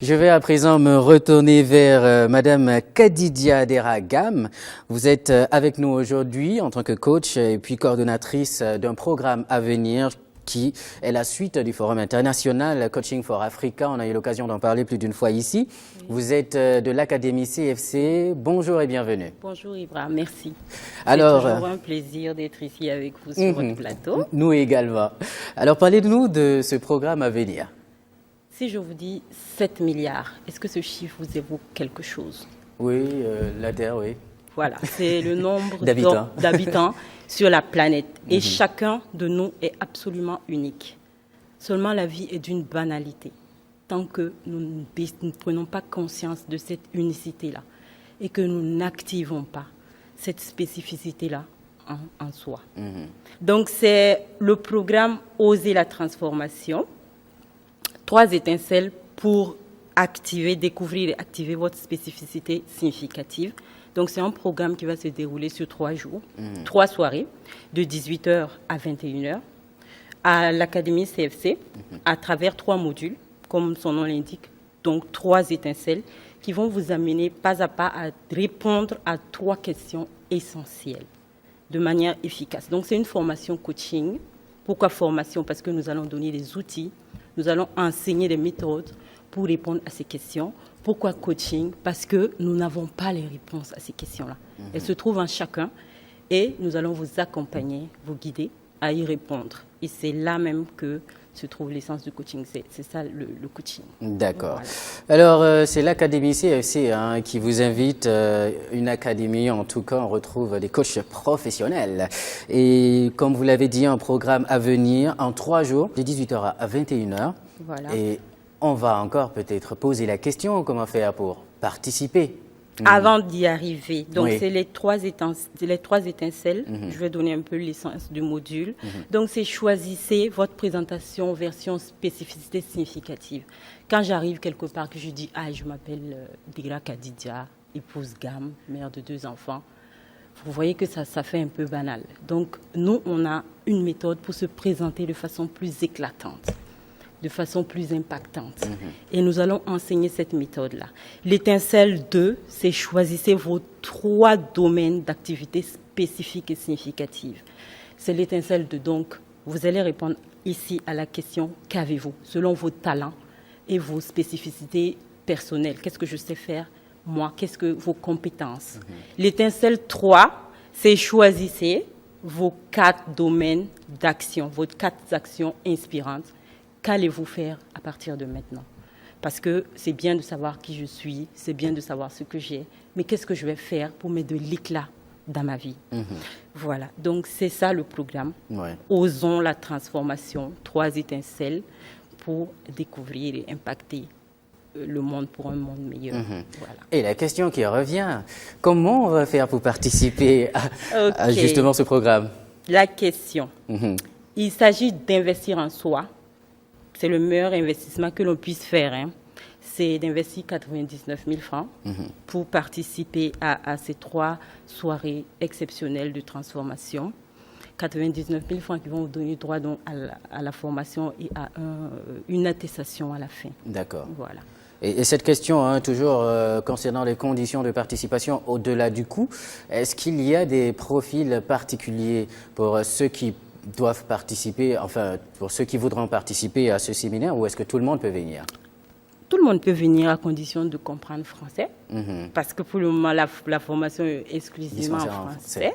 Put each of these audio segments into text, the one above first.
Je vais à présent me retourner vers Madame Khadija Deragam. Vous êtes avec nous aujourd'hui en tant que coach et puis coordonnatrice d'un programme à venir qui est la suite du Forum international Coaching for Africa. On a eu l'occasion d'en parler plus d'une fois ici. Oui. Vous êtes de l'Académie CFC. Bonjour et bienvenue. Bonjour Ibra, merci. Alors, c'est toujours un plaisir d'être ici avec vous sur votre plateau. Nous également. Alors, parlez-nous de ce programme à venir. Si je vous dis 7 milliards, est-ce que ce chiffre vous évoque quelque chose? Oui, la Terre, oui. Voilà, c'est le nombre d'habitants sur la planète. Et chacun de nous est absolument unique. Seulement la vie est d'une banalité. Tant que nous ne prenons pas conscience de cette unicité-là et que nous n'activons pas cette spécificité-là en soi. Donc c'est le programme Oser la transformation. 3 étincelles pour découvrir et activer votre spécificité significative. Donc, c'est un programme qui va se dérouler sur 3 jours, 3 soirées, de 18h à 21h, à l'Académie CFC, à travers 3 modules, comme son nom l'indique. Donc, 3 étincelles qui vont vous amener pas à pas à répondre à 3 questions essentielles de manière efficace. Donc, c'est une formation coaching. Pourquoi formation? Parce que nous allons donner des outils. Nous allons enseigner des méthodes pour répondre à ces questions. Pourquoi coaching? Parce que nous n'avons pas les réponses à ces questions-là. Elles se trouvent en chacun et nous allons vous accompagner, vous guider à y répondre. Et c'est là même que se trouve l'essence du coaching. C'est ça le coaching. D'accord. Voilà. Alors, c'est l'Académie CFC qui vous invite, une académie, en tout cas, on retrouve des coachs professionnels. Et comme vous l'avez dit, un programme à venir en 3 jours, de 18h à 21h. Voilà. Et on va encore peut-être poser la question, comment faire pour participer? Avant d'y arriver, donc c'est les 3 étincelles. Je vais donner un peu l'essence du module. Donc c'est choisissez votre présentation version spécificité significative. Quand j'arrive quelque part que je dis je m'appelle Dira Khadija, épouse gamme, mère de 2 enfants, vous voyez que ça fait un peu banal. Donc nous on a une méthode pour se présenter de façon plus éclatante, de façon plus impactante. Et nous allons enseigner cette méthode-là. L'étincelle 2, c'est choisissez vos 3 domaines d'activité spécifiques et significatives. C'est l'étincelle 2. Donc, vous allez répondre ici à la question « Qu'avez-vous ?» selon vos talents et vos spécificités personnelles. Qu'est-ce que je sais faire, moi? Qu'est-ce que vos compétences? L'étincelle 3, c'est choisissez vos 4 domaines d'action, vos 4 actions inspirantes. Qu'allez-vous faire à partir de maintenant? Parce que c'est bien de savoir qui je suis, c'est bien de savoir ce que j'ai, mais qu'est-ce que je vais faire pour mettre de l'éclat dans ma vie? Voilà, donc c'est ça le programme. Osons la transformation, 3 étincelles pour découvrir et impacter le monde pour un monde meilleur. Voilà. Et la question qui revient, comment on va faire pour participer à justement ce programme? La question, il s'agit d'investir en soi. C'est le meilleur investissement que l'on puisse faire. C'est d'investir 99 000 francs pour participer à ces 3 soirées exceptionnelles de transformation. 99 000 francs qui vont vous donner droit donc à la formation et à une attestation à la fin. D'accord. Voilà. Et cette question, toujours concernant les conditions de participation au-delà du coût, est-ce qu'il y a des profils particuliers pour ceux qui doivent participer, enfin, pour ceux qui voudront participer à ce séminaire, ou est-ce que tout le monde peut venir? Tout le monde peut venir à condition de comprendre français, parce que pour le moment, la formation est exclusivement en français.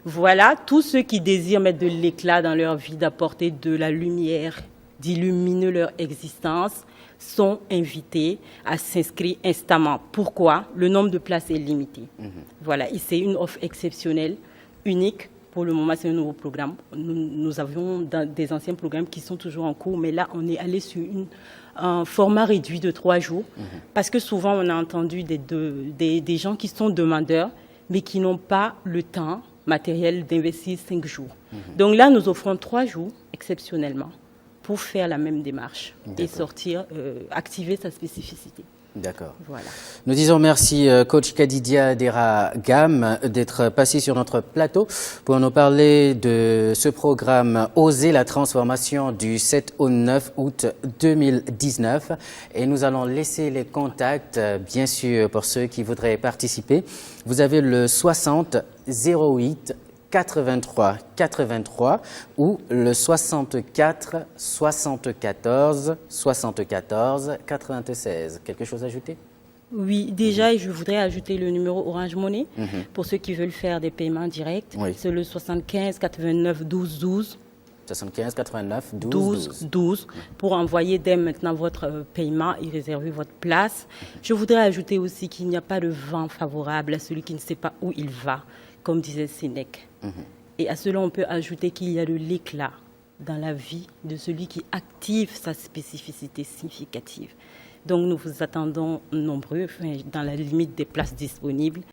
Voilà, tous ceux qui désirent mettre de l'éclat dans leur vie, d'apporter de la lumière, d'illuminer leur existence, sont invités à s'inscrire instamment. Pourquoi? Le nombre de places est limité. Voilà, et c'est une offre exceptionnelle, unique. Pour le moment, c'est un nouveau programme. Nous avions des anciens programmes qui sont toujours en cours, mais là, on est allé sur un format réduit de 3 jours, parce que souvent, on a entendu des gens qui sont demandeurs, mais qui n'ont pas le temps matériel d'investir 5 jours. Donc là, nous offrons 3 jours, exceptionnellement, pour faire la même démarche et sortir, activer sa spécificité. D'accord. Voilà. Nous disons merci, coach Kadidia Deragam, d'être passé sur notre plateau pour nous parler de ce programme Oser la transformation du 7 au 9 août 2019. Et nous allons laisser les contacts, bien sûr, pour ceux qui voudraient participer. Vous avez le 60 08 83 83 ou le 64 74 74 96. Quelque chose à ajouter? Oui, déjà, je voudrais ajouter le numéro Orange Money pour ceux qui veulent faire des paiements directs. Oui. C'est le 75 89 12 12. 75 89 12 12 12 pour envoyer dès maintenant votre paiement et réserver votre place. Je voudrais ajouter aussi qu'il n'y a pas de vent favorable à celui qui ne sait pas où il va, comme disait Sénèque. Et à cela, on peut ajouter qu'il y a de l'éclat dans la vie de celui qui active sa spécificité significative. Donc nous vous attendons nombreux, dans la limite des places disponibles.